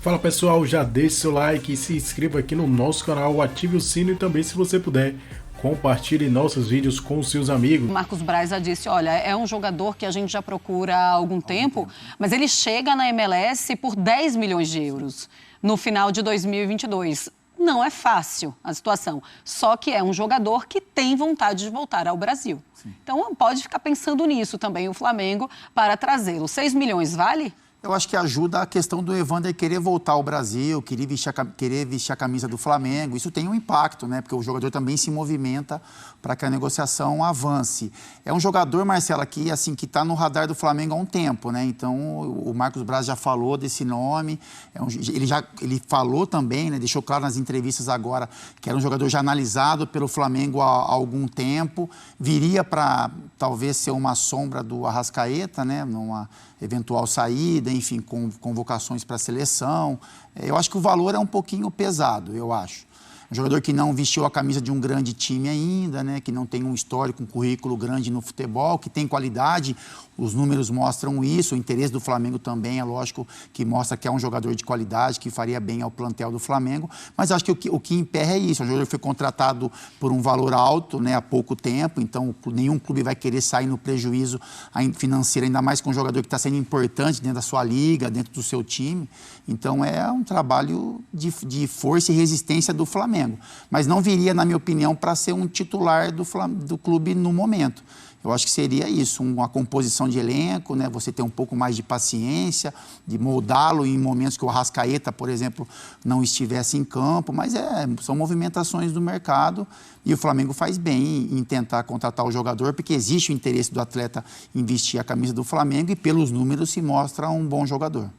Fala pessoal, já deixe seu like e se inscreva aqui no nosso canal, ative o sino e também, se você puder, compartilhe nossos vídeos com seus amigos. Marcos Braz já disse, olha, é um jogador que a gente já procura há algum tempo, mas ele chega na MLS por 10 milhões de euros no final de 2022. Não é fácil a situação, só que é um jogador que tem vontade de voltar ao Brasil. Sim. Então pode ficar pensando nisso também o Flamengo para trazê-lo. 6 milhões vale? Eu acho que ajuda a questão do Evander querer voltar ao Brasil, querer vestir a camisa do Flamengo. Isso tem um impacto, né? Porque o jogador também se movimenta para que a negociação avance. É um jogador, Marcelo, que está no radar do Flamengo há um tempo, né? Então, o Marcos Braz já falou desse nome. Ele falou também, né? Deixou claro nas entrevistas agora que era um jogador já analisado pelo Flamengo há algum tempo. Viria para talvez ser uma sombra do Arrascaeta, né? Numa eventual saída, enfim, convocações para a seleção. Eu acho que o valor é um pouquinho pesado, eu acho. Um jogador que não vestiu a camisa de um grande time ainda, né? Que não tem um histórico, um currículo grande no futebol, que tem qualidade, os números mostram isso, o interesse do Flamengo também, é lógico, que mostra que é um jogador de qualidade, que faria bem ao plantel do Flamengo, mas acho que o que emperra é isso, o jogador foi contratado por um valor alto, né, há pouco tempo, então nenhum clube vai querer sair no prejuízo financeiro, ainda mais com um jogador que está sendo importante dentro da sua liga, dentro do seu time, então é um trabalho de força e resistência do Flamengo, mas não viria, na minha opinião, para ser um titular do clube no momento. Eu acho que seria isso, uma composição de elenco, né? Você ter um pouco mais de paciência, de moldá-lo em momentos que o Arrascaeta, por exemplo, não estivesse em campo, mas são movimentações do mercado e o Flamengo faz bem em tentar contratar o jogador, porque existe o interesse do atleta em vestir a camisa do Flamengo e pelos números se mostra um bom jogador.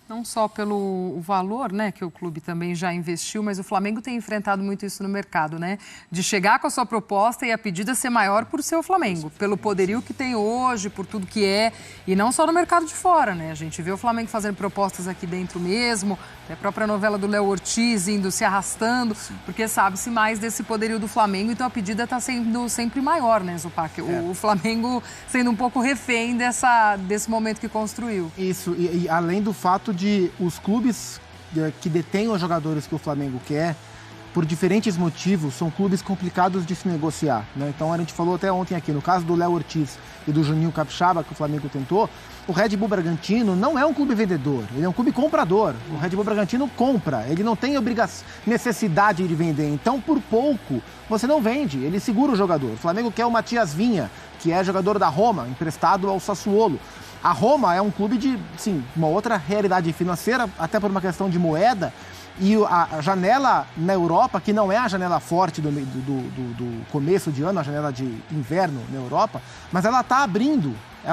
Não só pelo valor, né, que o clube também já investiu, mas o Flamengo tem enfrentado muito isso no mercado, né? De chegar com a sua proposta e a pedida ser maior por ser o Flamengo, pelo poderio que tem hoje, por tudo que é, e não só no mercado de fora, né? A gente vê o Flamengo fazendo propostas aqui dentro mesmo, a própria novela do Léo Ortiz indo se arrastando, porque sabe-se mais desse poderio do Flamengo, então a pedida está sendo sempre maior, né, Zupac? O Flamengo sendo um pouco refém desse momento que construiu. Isso, e além do fato de os clubes que detêm os jogadores que o Flamengo quer, por diferentes motivos, são clubes complicados de se negociar, né? Então, a gente falou até ontem aqui, no caso do Léo Ortiz e do Juninho Capixaba, que o Flamengo tentou, o Red Bull Bragantino não é um clube vendedor, ele é um clube comprador. O Red Bull Bragantino compra, ele não tem necessidade de vender, então, por pouco, você não vende, ele segura o jogador. O Flamengo quer o Matias Vinha, que é jogador da Roma, emprestado ao Sassuolo. A Roma é um clube de, sim, uma outra realidade financeira, até por uma questão de moeda, e a janela na Europa, que não é a janela forte do começo de ano, a janela de inverno na Europa, mas ela está abrindo.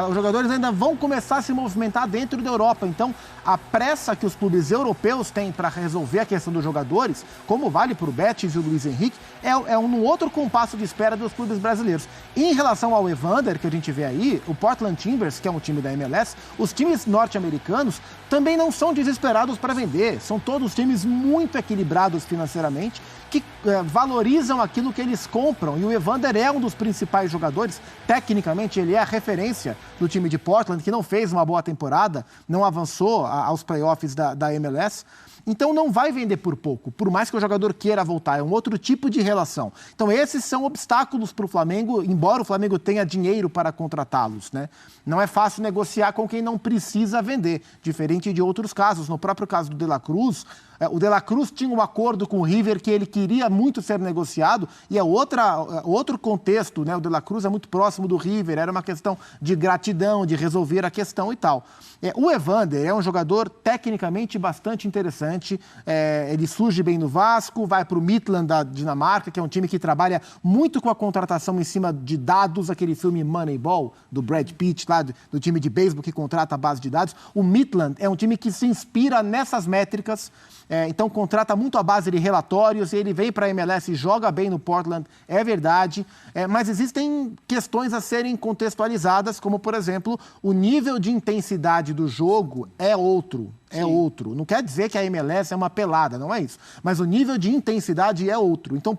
Os jogadores ainda vão começar a se movimentar dentro da Europa. Então, a pressa que os clubes europeus têm para resolver a questão dos jogadores, como vale para o Betis e o Luiz Henrique, é um outro compasso de espera dos clubes brasileiros. E em relação ao Evander, que a gente vê aí, o Portland Timbers, que é um time da MLS, os times norte-americanos também não são desesperados para vender. São todos times muito equilibrados financeiramente, que valorizam aquilo que eles compram. E o Evander é um dos principais jogadores. Tecnicamente, ele é a referência do time de Portland, que não fez uma boa temporada, não avançou aos playoffs da MLS. Então, não vai vender por pouco, por mais que o jogador queira voltar. É um outro tipo de relação. Então, esses são obstáculos para o Flamengo, embora o Flamengo tenha dinheiro para contratá-los, né? Não é fácil negociar com quem não precisa vender, diferente de outros casos. No próprio caso do De La Cruz, o De La Cruz tinha um acordo com o River que ele queria muito ser negociado e é outro contexto, né? O De La Cruz é muito próximo do River, era uma questão de gratidão, de resolver a questão e tal. O Evander é um jogador tecnicamente bastante interessante, ele surge bem no Vasco, vai para o Midtjylland da Dinamarca, que é um time que trabalha muito com a contratação em cima de dados, aquele filme Moneyball, do Brad Pitt, lá do time de beisebol que contrata a base de dados. O Midtjylland é um time que se inspira nessas métricas, então contrata muito a base de relatórios, e ele vem para a MLS e joga bem no Portland, é verdade, mas existem questões a serem contextualizadas, como, por exemplo, o nível de intensidade do jogo é outro. É outro. Não quer dizer que a MLS é uma pelada, não é isso. Mas o nível de intensidade é outro. Então,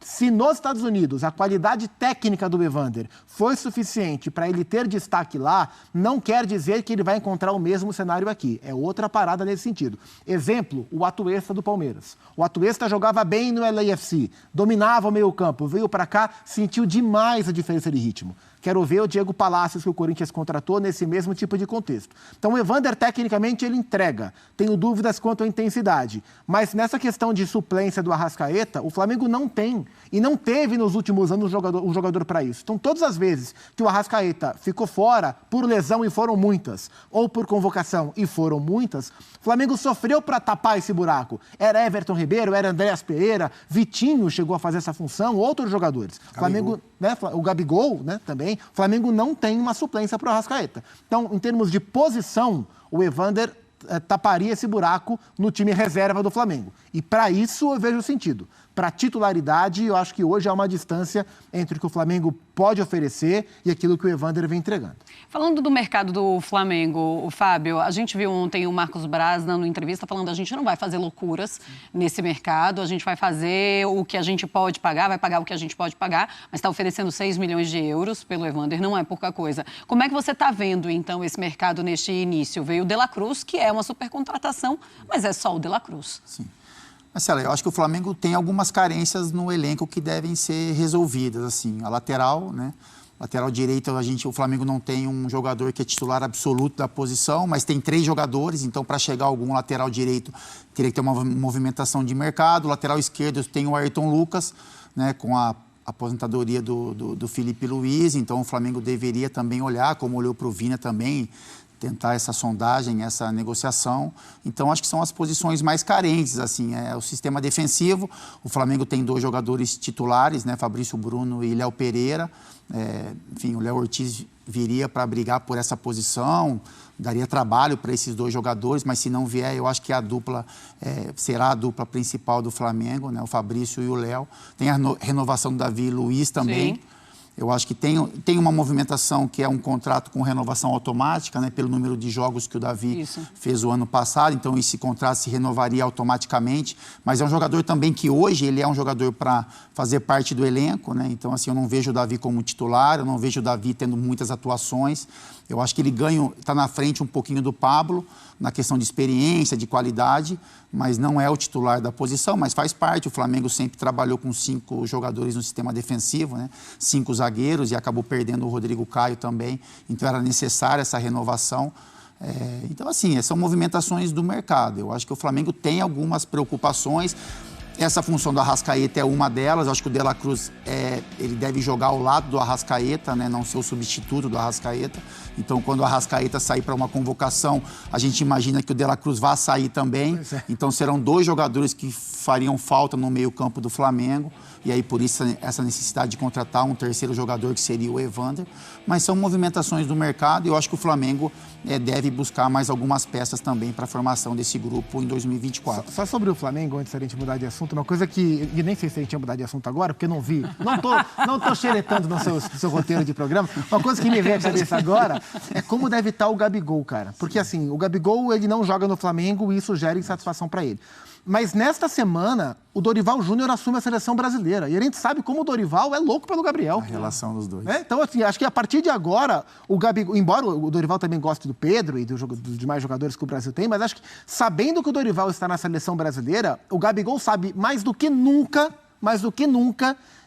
Se nos Estados Unidos a qualidade técnica do Evander foi suficiente para ele ter destaque lá, não quer dizer que ele vai encontrar o mesmo cenário aqui. É outra parada nesse sentido. Exemplo, o Atuesta do Palmeiras. O Atuesta jogava bem no LAFC, dominava o meio-campo, veio para cá, sentiu demais a diferença de ritmo. Quero ver o Diego Palacios, que o Corinthians contratou, nesse mesmo tipo de contexto. Então, o Evander, tecnicamente, ele entrega. Tenho dúvidas quanto à intensidade. Mas nessa questão de suplência do Arrascaeta, o Flamengo não tem e não teve nos últimos anos um jogador para isso. Então, todas as vezes que o Arrascaeta ficou fora por lesão, e foram muitas, ou por convocação, e foram muitas, o Flamengo sofreu para tapar esse buraco. Era Everton Ribeiro, era Andréas Pereira, Vitinho chegou a fazer essa função, outros jogadores. Flamengo, né, o Gabigol, né, também. O Flamengo não tem uma suplência para o Arrascaeta. Então, em termos de posição, o Evander taparia esse buraco no time reserva do Flamengo. E para isso eu vejo sentido. Para titularidade, eu acho que hoje há uma distância entre o que o Flamengo pode oferecer e aquilo que o Evander vem entregando. Falando do mercado do Flamengo, o Fábio, a gente viu ontem o Marcos Braz dando entrevista falando que a gente não vai fazer loucuras nesse mercado, a gente vai fazer o que a gente pode pagar, vai pagar o que a gente pode pagar, mas está oferecendo 6 milhões de euros pelo Evander, não é pouca coisa. Como é que você está vendo, então, esse mercado neste início? Veio o De La Cruz, que é uma supercontratação, mas é só o De La Cruz. Sim. Marcelo, eu acho que o Flamengo tem algumas carências no elenco que devem ser resolvidas, assim. A lateral, né? Lateral direito, o Flamengo não tem um jogador que é titular absoluto da posição, mas tem 3 jogadores, então para chegar algum lateral direito teria que ter uma movimentação de mercado. Lateral esquerdo tem o Ayrton Lucas, né? Com a aposentadoria do Felipe Luiz, então o Flamengo deveria também olhar, como olhou para o Vina também, tentar essa sondagem, essa negociação. Então, acho que são as posições mais carentes, assim, o sistema defensivo. O Flamengo tem 2 jogadores titulares, né, Fabrício Bruno e Léo Pereira. Enfim, o Léo Ortiz viria para brigar por essa posição, daria trabalho para esses 2 jogadores, mas se não vier, eu acho que a dupla será a dupla principal do Flamengo, né, o Fabrício e o Léo. Tem a renovação do Davi Luiz também. Sim. Eu acho que tem uma movimentação que é um contrato com renovação automática, né, pelo número de jogos que o Davi fez o ano passado, então esse contrato se renovaria automaticamente, mas é um jogador também que hoje ele é um jogador para fazer parte do elenco, né, então assim, eu não vejo o Davi como titular, eu não vejo o Davi tendo muitas atuações, eu acho que ele está na frente um pouquinho do Pablo, na questão de experiência, de qualidade, mas não é o titular da posição, mas faz parte. O Flamengo sempre trabalhou com 5 jogadores no sistema defensivo, né? 5 zagueiros, e acabou perdendo o Rodrigo Caio também, então era necessária essa renovação. Então, assim, são movimentações do mercado. Eu acho que o Flamengo tem algumas preocupações. Essa função do Arrascaeta é uma delas. Eu acho que o De La Cruz, ele deve jogar ao lado do Arrascaeta, né? Não ser o substituto do Arrascaeta. Então, quando o Arrascaeta sair para uma convocação, a gente imagina que o De La Cruz vá sair também. Então, serão 2 jogadores que fariam falta no meio-campo do Flamengo. E aí, por isso, essa necessidade de contratar um terceiro jogador, que seria o Evander. Mas são movimentações do mercado e eu acho que o Flamengo deve buscar mais algumas peças também para a formação desse grupo em 2024. Só sobre o Flamengo, antes da gente mudar de assunto, uma coisa que... E nem sei se a gente ia mudar de assunto agora, porque não vi. Não tô xeretando no seu roteiro de programa. Uma coisa que me vem à cabeça agora é como deve estar o Gabigol, cara. Porque, assim, o Gabigol, ele não joga no Flamengo e isso gera insatisfação para ele. Mas nesta semana, o Dorival Júnior assume a seleção brasileira. E a gente sabe como o Dorival é louco pelo Gabriel. A relação dos dois. Então, assim, acho que a partir de agora, o Gabigol, embora o Dorival também goste do Pedro e dos demais jogadores que o Brasil tem, mas acho que sabendo que o Dorival está na seleção brasileira, o Gabigol sabe mais do que nunca,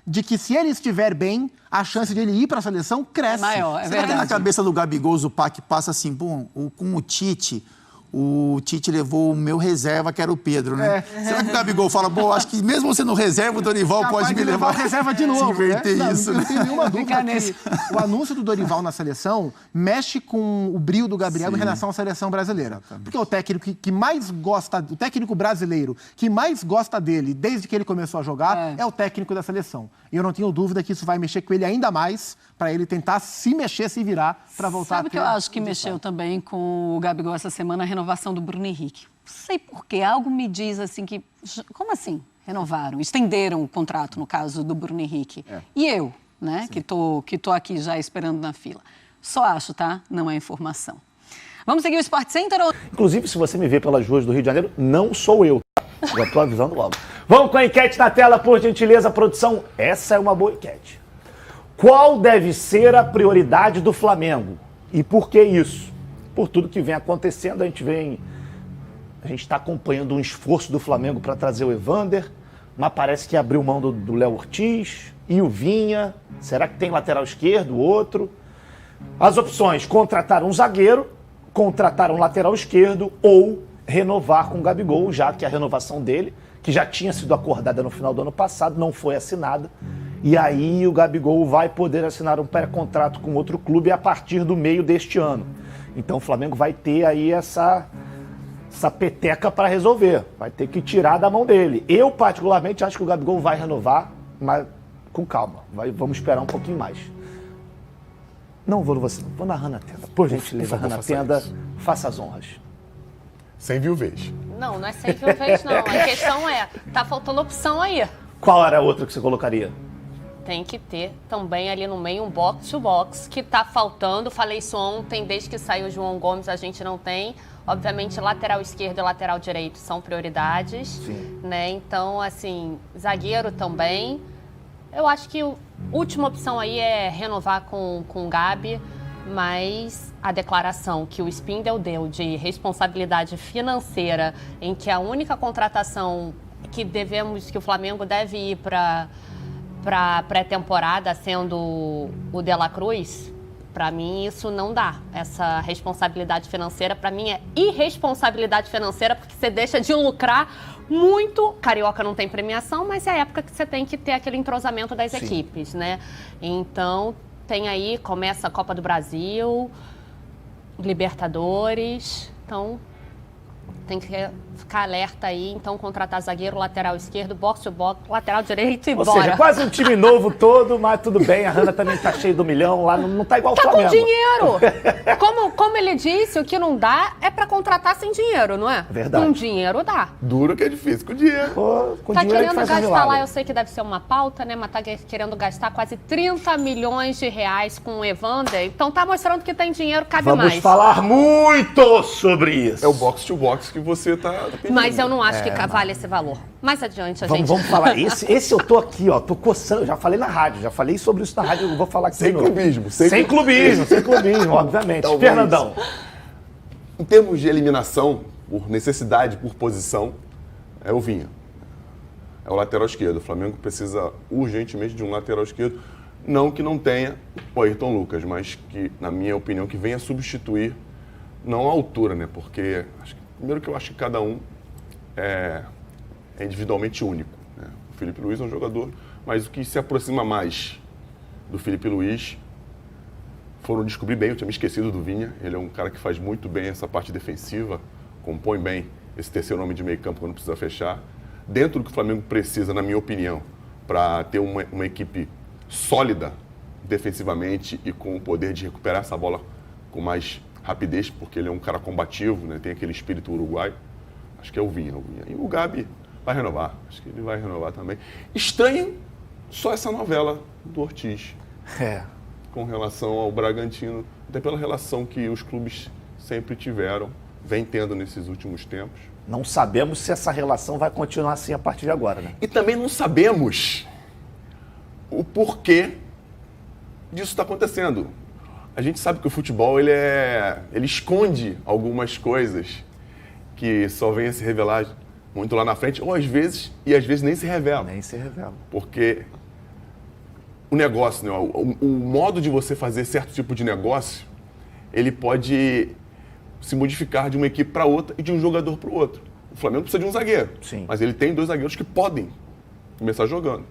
de que se ele estiver bem, a chance de ele ir para a seleção cresce. É maior, é verdade. Na cabeça do Gabigol, o Zupac passa assim, bom, com o Tite levou o meu reserva, que era o Pedro, né? Será que o Gabigol fala, bom, acho que mesmo sendo reserva, o Dorival pode me levar reserva de novo, se inverter isso, não né? tem nenhuma dúvida que o anúncio do Dorival na seleção mexe com o brio do Gabriel em relação à seleção brasileira. Exatamente. Porque o técnico que mais gosta, o técnico brasileiro que mais gosta dele desde que ele começou a jogar é o técnico da seleção. E eu não tenho dúvida que isso vai mexer com ele ainda mais para ele tentar se mexer, se virar para voltar. Sabe o que eu acho que mexeu também com o Gabigol essa semana? A renovação do Bruno Henrique. Não sei porquê, algo me diz assim que... Como assim? Renovaram, estenderam o contrato, no caso do Bruno Henrique. E eu, né, que tô aqui já esperando na fila. Só acho, tá? Não é informação. Vamos seguir o Sport Center? Inclusive, se você me vê pelas ruas do Rio de Janeiro, não sou eu, tá? Já estou avisando logo. Vamos com a enquete na tela, por gentileza, produção. Essa é uma boa enquete. Qual deve ser a prioridade do Flamengo? E por que isso? Por tudo que vem acontecendo, a gente está acompanhando um esforço do Flamengo para trazer o Evander, mas parece que abriu mão do Léo Ortiz e o Vinha. Será que tem lateral esquerdo, outro? As opções: contratar um zagueiro, contratar um lateral esquerdo ou renovar com o Gabigol, já que a renovação dele, que já tinha sido acordada no final do ano passado, não foi assinada. E aí o Gabigol vai poder assinar um pré-contrato com outro clube a partir do meio deste ano. Então o Flamengo vai ter aí essa peteca para resolver. Vai ter que tirar da mão dele. Eu, particularmente, acho que o Gabigol vai renovar, mas com calma. Vamos esperar um pouquinho mais. Não vou você, vou narrar na tenda. Por gentileza, narrar na tenda, faça as honras. Sem viuvez. Não é sem viuvez, não. A questão é, tá faltando opção aí. Qual era a outra que você colocaria? Tem que ter também ali no meio um box-to-box, que tá faltando. Falei isso ontem, desde que saiu o João Gomes, a gente não tem. Obviamente, lateral esquerdo e lateral direito são prioridades. Sim. Né? Então, assim, zagueiro também. Eu acho que a última opção aí é renovar com o Gabi, mas a declaração que o Spindle deu de responsabilidade financeira, em que a única contratação que o Flamengo deve ir para pré-temporada sendo o De La Cruz, para mim isso não dá. Essa responsabilidade financeira, para mim, é irresponsabilidade financeira, porque você deixa de lucrar muito. Carioca não tem premiação, mas é a época que você tem que ter aquele entrosamento das equipes, né? Então, tem aí, começa a Copa do Brasil, Libertadores, então tem que ficar alerta aí, então contratar zagueiro, lateral esquerdo, box-to-box, lateral direito e Ou bora. seja, quase um time novo todo, mas tudo bem, a Hanna também tá cheia do milhão, lá não tá igual o Flamengo. Tá com dinheiro! Como ele disse, o que não dá é pra contratar sem dinheiro, não é? Verdade. Com dinheiro dá. Duro que é difícil com dinheiro. Pô, com Tá dinheiro a gente querendo faz um gastar milagre. lá, eu sei que deve ser uma pauta, né? Mas tá querendo gastar quase 30 milhões de reais com o Evander. Então tá mostrando que tem dinheiro, cabe Vamos mais. falar muito sobre isso. É o box-to-box que você tá pedindo. Mas eu não acho que vale esse valor. Mais adiante a gente... Vamos falar. Esse eu tô aqui, ó, tô coçando. Já falei na rádio, já falei sobre isso na rádio, eu vou falar aqui Sem de novo. clubismo. Sem clubismo, obviamente. Talvez. Fernandão. Em termos de eliminação, por necessidade, por posição, é o Vinha. É o lateral esquerdo. O Flamengo precisa urgentemente de um lateral esquerdo. Não que não tenha o Ayrton Lucas, mas que, na minha opinião, que venha substituir, não a altura, né? Porque, primeiro que eu acho que cada um é individualmente único, né? O Felipe Luiz é um jogador, mas o que se aproxima mais do Felipe Luiz foram descobrir bem, eu tinha me esquecido do Vinha, ele é um cara que faz muito bem essa parte defensiva, compõe bem esse terceiro homem de meio campo quando precisa fechar. Dentro do que o Flamengo precisa, na minha opinião, para ter uma equipe sólida defensivamente e com o poder de recuperar essa bola com mais rapidez, porque ele é um cara combativo, né? Tem aquele espírito uruguaio. Acho que é o Vinha. E o Gabi vai renovar. Acho que ele vai renovar também. Estranho só essa novela do Ortiz. Com relação ao Bragantino, até pela relação que os clubes sempre tiveram, vem tendo nesses últimos tempos. Não sabemos se essa relação vai continuar assim a partir de agora, né? E também não sabemos o porquê disso está acontecendo. A gente sabe que o futebol ele esconde algumas coisas que só vêm a se revelar muito lá na frente, ou às vezes nem se revela. Nem se revela. Porque o negócio, né, o modo de você fazer certo tipo de negócio, ele pode se modificar de uma equipe para outra e de um jogador para o outro. O Flamengo precisa de um zagueiro, Sim. mas ele tem 2 zagueiros que podem começar jogando.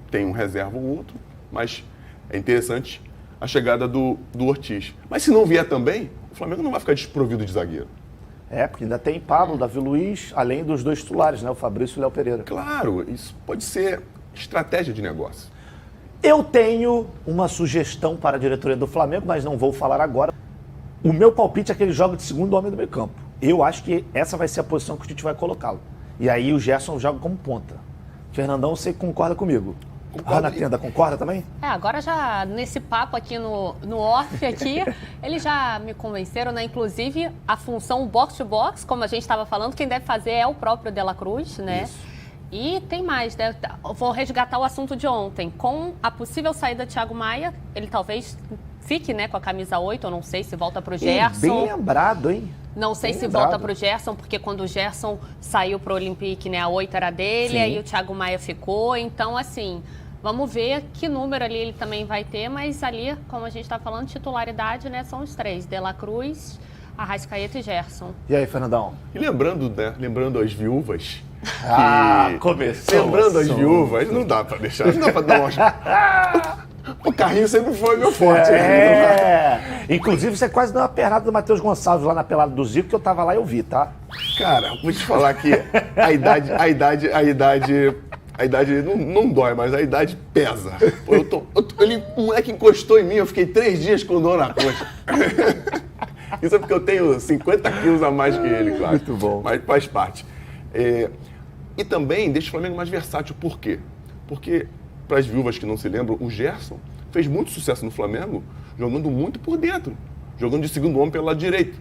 Tem um reserva ou outro, mas é interessante a chegada do Ortiz. Mas se não vier também, o Flamengo não vai ficar desprovido de zagueiro. Porque ainda tem Pablo, Davi Luiz, além dos 2 titulares, né? O Fabrício e o Léo Pereira. Claro, isso pode ser estratégia de negócio. Eu tenho uma sugestão para a diretoria do Flamengo, mas não vou falar agora. O meu palpite é que ele joga de segundo homem do meio campo. Eu acho que essa vai ser a posição que a gente vai colocá-lo. E aí o Gerson joga como ponta. Fernandão, você concorda comigo? Ana Tenda concorda também? Agora já nesse papo aqui no off aqui, eles já me convenceram, né? Inclusive, a função box-to-box, como a gente estava falando, quem deve fazer é o próprio De La Cruz, né? Isso. E tem mais, né? Vou resgatar o assunto de ontem. Com a possível saída de Thiago Maia, ele talvez fique, né, com a camisa 8, eu não sei se volta para o Gerson. Bem lembrado, hein? Não sei se volta para o Gerson, porque quando o Gerson saiu para o Olympique, né, a 8 era dele, aí o Thiago Maia ficou. Então, assim, vamos ver que número ali ele também vai ter, mas ali, como a gente está falando, titularidade, né, são os 3, De La Cruz, Arrascaeta e Gerson. E aí, Fernandão? E lembrando, né, lembrando as viúvas... começou. Lembrando as viúvas, não dá pra deixar, não dá pra dar umas... O carrinho sempre foi meu forte. Inclusive, você quase deu uma pernada do Matheus Gonçalves lá na pelada do Zico, que eu tava lá e eu vi, tá? Cara, vou te falar que a idade não dói, mas a idade pesa. Pô, o moleque encostou em mim, eu fiquei 3 dias com dor na coxa. Isso é porque eu tenho 50 quilos a mais que ele, claro. Muito bom. Mas faz parte. E também deixa o Flamengo mais versátil. Por quê? Porque, para as viúvas que não se lembram, o Gerson fez muito sucesso no Flamengo jogando muito por dentro. Jogando de segundo homem pelo lado direito.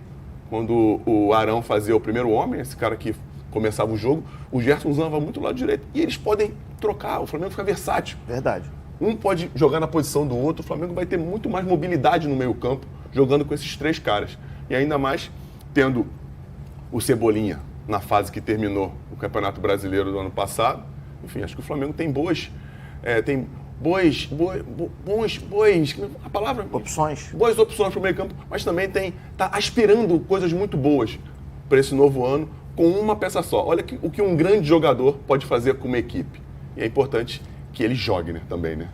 Quando o Arão fazia o primeiro homem, esse cara que começava o jogo, o Gerson usava muito o lado direito. E eles podem trocar, o Flamengo fica versátil. Verdade. Um pode jogar na posição do outro, o Flamengo vai ter muito mais mobilidade no meio campo, jogando com esses 3 caras. E ainda mais tendo o Cebolinha na fase que terminou o Campeonato Brasileiro do ano passado. Enfim, acho que o Flamengo tem boas opções para o meio campo, mas também está aspirando coisas muito boas para esse novo ano com uma peça só. Olha o que um grande jogador pode fazer com uma equipe. E é importante que ele jogue, né, também, né?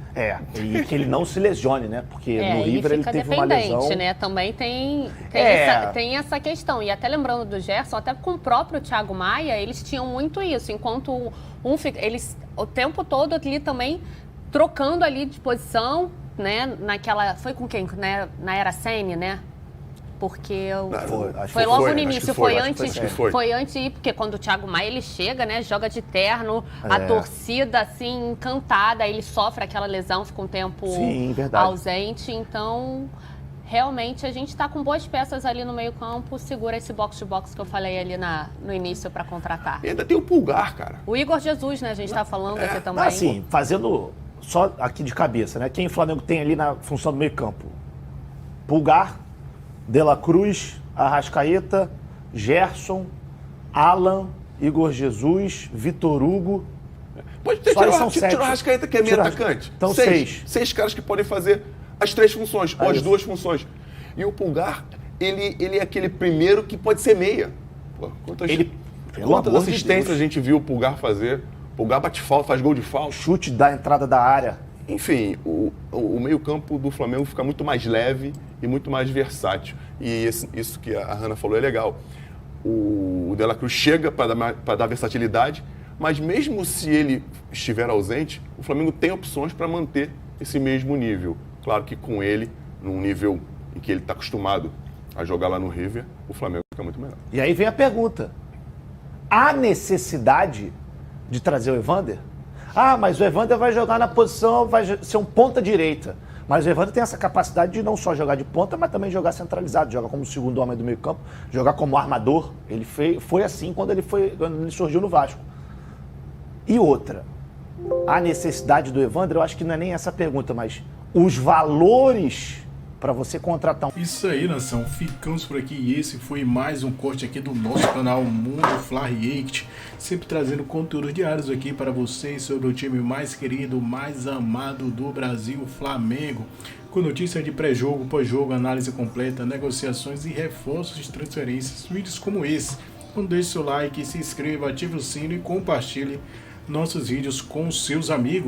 E que ele não se lesione, né? Porque no River ele teve uma lesão. Né? Também tem essa questão. E até lembrando do Gerson, até com o próprio Thiago Maia, eles tinham muito isso. Enquanto eles o tempo todo ali também trocando ali de posição, né? Foi com quem? Né? Na era Ceni, né? Porque foi logo no início, foi antes, porque quando o Thiago Maia ele chega, né, joga de terno, a torcida assim encantada, ele sofre aquela lesão, fica um tempo ausente, então realmente a gente está com boas peças ali no meio-campo, segura esse box-to-box que eu falei ali no início para contratar. E ainda tem o Pulgar, cara. O Igor Jesus, né, a gente está falando aqui também. Assim, fazendo só aqui de cabeça, né, quem o Flamengo tem ali na função do meio-campo? Pulgar, De La Cruz, Arrascaeta, Gerson, Alan, Igor Jesus, Vitor Hugo. Pode ter tirado o Arrascaeta, que é meio atacante. Então, 6. 6 caras que podem fazer as 3 funções, ou as 2 funções. E o Pulgar, ele é aquele primeiro que pode ser meia. Pô, quantas assistências a gente viu o Pulgar fazer? O Pulgar bate falta, faz gol de falta. Chute da entrada da área. Enfim, o meio-campo do Flamengo fica muito mais leve e muito mais versátil. E isso que a Hanna falou é legal. O De La Cruz chega para dar versatilidade, mas mesmo se ele estiver ausente, o Flamengo tem opções para manter esse mesmo nível. Claro que com ele, num nível em que ele está acostumado a jogar lá no River, o Flamengo fica muito melhor. E aí vem a pergunta. Há necessidade de trazer o Evander? Mas o Evander vai jogar na posição, vai ser um ponta-direita. Mas o Evander tem essa capacidade de não só jogar de ponta, mas também jogar centralizado, jogar como segundo homem do meio campo, jogar como armador. Ele foi assim quando ele surgiu no Vasco. E outra, a necessidade do Evander, eu acho que não é nem essa pergunta, mas os valores para você contratar Isso aí, nação. Ficamos por aqui e esse foi mais um corte aqui do nosso canal Mundo Fla React, sempre trazendo conteúdos diários aqui para vocês sobre o time mais querido, mais amado do Brasil, o Flamengo, com notícias de pré-jogo, pós-jogo, análise completa, negociações e reforços de transferências, vídeos como esse. Então deixe seu like, se inscreva, ative o sino e compartilhe nossos vídeos com seus amigos.